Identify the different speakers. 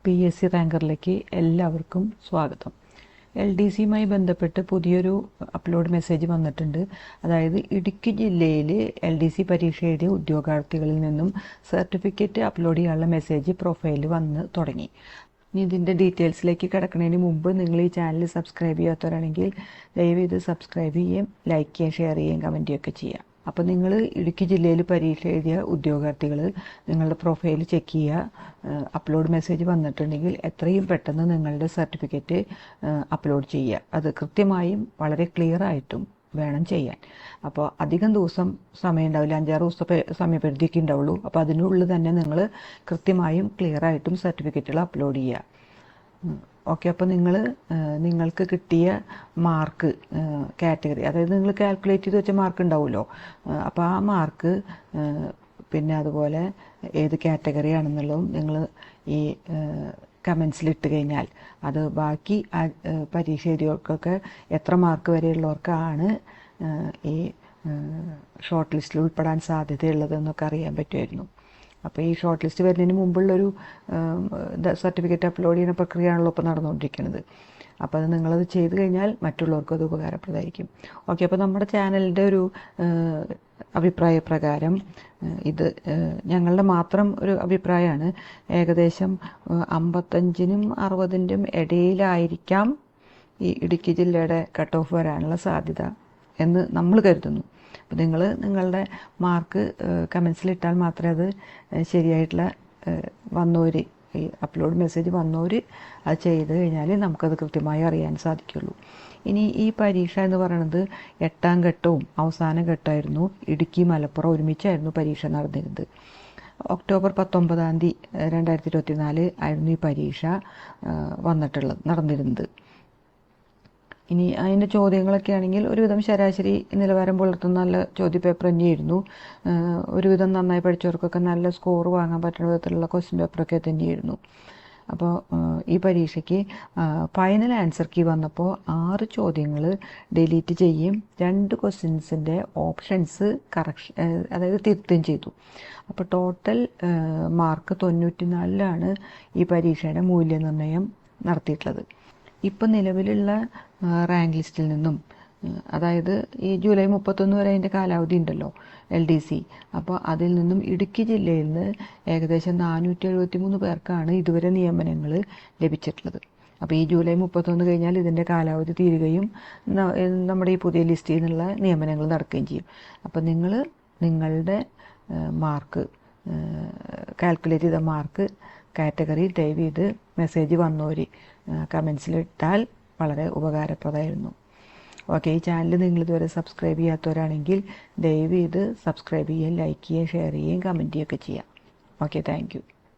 Speaker 1: PSC റാങ്കറിലേക്ക് എല്ലാവർക്കും സ്വാഗതം. LDCയുമായി ബന്ധപ്പെട്ട് പുതിയൊരു അപ്ലോഡ് മെസ്സേജ് വന്നിട്ടുണ്ട്. അതായത് ഇടുക്കി ജില്ലയിൽ LDC പരീക്ഷ എഴുതിയ ഉദ്യോഗാർത്ഥികളിൽ നിന്നും സർട്ടിഫിക്കറ്റ് അപ്ലോഡ് ചെയ്യാനുള്ള മെസ്സേജ് പ്രൊഫൈലിൽ വന്ന് തുടങ്ങി. ഇനി ഇതിൻ്റെ ഡീറ്റെയിൽസിലേക്ക് കിടക്കുന്നതിന് മുമ്പ് നിങ്ങൾ ഈ ചാനൽ സബ്സ്ക്രൈബ് ചെയ്യാത്തവരാണെങ്കിൽ ദയവ് ഇത് സബ്സ്ക്രൈബ് ചെയ്യുകയും ലൈക്ക് ചെയ്യുകയും ഷെയർ ചെയ്യുകയും കമൻറ്റ് ചെയ്യുകയൊക്കെ ചെയ്യാം. അപ്പോൾ നിങ്ങൾ ഇടുക്കി ജില്ലയിൽ പരീക്ഷ എഴുതിയ ഉദ്യോഗാർത്ഥികൾ നിങ്ങളുടെ പ്രൊഫൈൽ ചെക്ക് ചെയ്യുക. അപ്ലോഡ് മെസ്സേജ് വന്നിട്ടുണ്ടെങ്കിൽ എത്രയും പെട്ടെന്ന് നിങ്ങളുടെ സർട്ടിഫിക്കറ്റ് അപ്ലോഡ് ചെയ്യുക. അത് കൃത്യമായും വളരെ ക്ലിയർ ആയിട്ടും വേണം ചെയ്യാൻ. അപ്പോൾ അധികം ദിവസം സമയം ഉണ്ടാവില്ല, 5-6 ദിവസത്തെ സമയപരിധിയൊക്കെ ഉണ്ടാവുള്ളൂ. അപ്പോൾ അതിനുള്ളിൽ തന്നെ നിങ്ങൾ കൃത്യമായും ക്ലിയർ ആയിട്ടും സർട്ടിഫിക്കറ്റുകൾ അപ്ലോഡ് ചെയ്യുക. ഓക്കെ. അപ്പോൾ നിങ്ങൾക്ക് കിട്ടിയ മാർക്ക് കാറ്റഗറി, അതായത് നിങ്ങൾ കാൽക്കുലേറ്റ് ചെയ്ത് വെച്ച മാർക്ക് ഉണ്ടാവുമല്ലോ, അപ്പോൾ ആ മാർക്ക് പിന്നെ അതുപോലെ ഏത് കാറ്റഗറി ആണെന്നുള്ളതും നിങ്ങൾ ഈ കമൻസിലിട്ട് കഴിഞ്ഞാൽ അത് ബാക്കി പരീക്ഷ എഴുതിയവർക്കൊക്കെ എത്ര മാർക്ക് വരെയുള്ളവർക്കാണ് ഈ ഷോർട്ട് ലിസ്റ്റിൽ ഉൾപ്പെടാൻ സാധ്യതയുള്ളതെന്നൊക്കെ അറിയാൻ പറ്റുമായിരുന്നു. അപ്പോൾ ഈ ഷോർട്ട് ലിസ്റ്റ് വരുന്നതിന് മുമ്പുള്ളൊരു സർട്ടിഫിക്കറ്റ് അപ്ലോഡ് ചെയ്യുന്ന പ്രക്രിയയാണല്ലോ ഇപ്പോൾ നടന്നുകൊണ്ടിരിക്കുന്നത്. അപ്പോൾ അത് നിങ്ങളത് ചെയ്ത് കഴിഞ്ഞാൽ മറ്റുള്ളവർക്കും അത് ഉപകാരപ്രദമായിരിക്കും. ഓക്കെ. അപ്പോൾ നമ്മുടെ ചാനലിൻ്റെ ഒരു അഭിപ്രായ പ്രകാരം ഇത് ഞങ്ങളുടെ മാത്രം ഒരു അഭിപ്രായമാണ്. ഏകദേശം 55-നും 60-നും ഇടയിലായിരിക്കാം ഈ ഇടുക്കി ജില്ലയുടെ കട്ട് ഓഫ് വരാനുള്ള സാധ്യത എന്ന് നമ്മൾ കരുതുന്നു. അപ്പോൾ നിങ്ങളുടെ മാർക്ക് കമൻസിലിട്ടാൽ മാത്രമേ അത് ശരിയായിട്ടുള്ള വന്നവർ, ഈ അപ്ലോഡ് മെസ്സേജ് വന്നവർ അത് ചെയ്ത് കഴിഞ്ഞാൽ നമുക്കത് കൃത്യമായി അറിയാൻ സാധിക്കുള്ളൂ. ഇനി ഈ പരീക്ഷ എന്ന് പറയുന്നത് 8ാം ഘട്ടവും അവസാന ഘട്ടമായിരുന്നു. ഇടുക്കി മലപ്പുറം ഒരുമിച്ചായിരുന്നു പരീക്ഷ നടന്നിരുന്നത്. ഒക്ടോബർ 19 2024 ആയിരുന്നു ഈ പരീക്ഷ നടന്നിരുന്നത്. ഇനി അതിൻ്റെ ചോദ്യങ്ങളൊക്കെ ആണെങ്കിൽ ഒരുവിധം ശരാശരി നിലവാരം പുലർത്തുന്ന നല്ല ചോദ്യപേപ്പർ തന്നെയായിരുന്നു. ഒരുവിധം നന്നായി പഠിച്ചവർക്കൊക്കെ നല്ല സ്കോർ വാങ്ങാൻ പറ്റുന്ന വിധത്തിലുള്ള ക്വസ്റ്റ്യൻ പേപ്പറൊക്കെ തന്നെയായിരുന്നു. അപ്പോൾ ഈ പരീക്ഷയ്ക്ക് ഫൈനൽ ആൻസർ കീ വന്നപ്പോൾ 6 ചോദ്യങ്ങൾ ഡിലീറ്റ് ചെയ്യുകയും 2 ക്വസ്റ്റ്യൻസിൻ്റെ ഓപ്ഷൻസ് അതായത് തിരുത്തുകയും ചെയ്തു. അപ്പോൾ ടോട്ടൽ മാർക്ക് 94-ലാണ് ഈ പരീക്ഷയുടെ മൂല്യനിർണ്ണയം നടത്തിയിട്ടുള്ളത്. ഇപ്പം നിലവിലുള്ള റാങ്ക് ലിസ്റ്റിൽ നിന്നും, അതായത് ഈ ജൂലൈ 31 വരെ അതിൻ്റെ കാലാവധി ഉണ്ടല്ലോ LDC, അപ്പോൾ അതിൽ നിന്നും ഇടുക്കി ജില്ലയിൽ നിന്ന് ഏകദേശം 473 പേർക്കാണ് ഇതുവരെ നിയമനങ്ങൾ ലഭിച്ചിട്ടുള്ളത്. അപ്പോൾ ഈ ജൂലൈ 31 കഴിഞ്ഞാൽ ഇതിൻ്റെ കാലാവധി തീരുകയും നമ്മുടെ ഈ പുതിയ ലിസ്റ്റിൽ നിന്നുള്ള നിയമനങ്ങൾ നടക്കുകയും ചെയ്യും. അപ്പോൾ നിങ്ങളുടെ മാർക്ക് കാൽക്കുലേറ്റ് ചെയ്ത മാർക്ക് കാറ്റഗറി ദയവ് ചെയ്ത് മെസ്സേജ് വന്നവർ കമൻസിലിട്ടാൽ വളരെ ഉപകാരപ്രദമായിരുന്നു. ഓക്കെ. ഈ ചാനൽ നിങ്ങളിതുവരെ സബ്സ്ക്രൈബ് ചെയ്യാത്തവരാണെങ്കിൽ ദയവ് ചെയ്ത് സബ്സ്ക്രൈബ് ചെയ്യുകയും ലൈക്ക് ചെയ്യുകയും ഷെയർ ചെയ്യുകയും കമൻറ്റ് ചെയ്യുകയൊക്കെ ചെയ്യാം. ഓക്കെ. Thank you.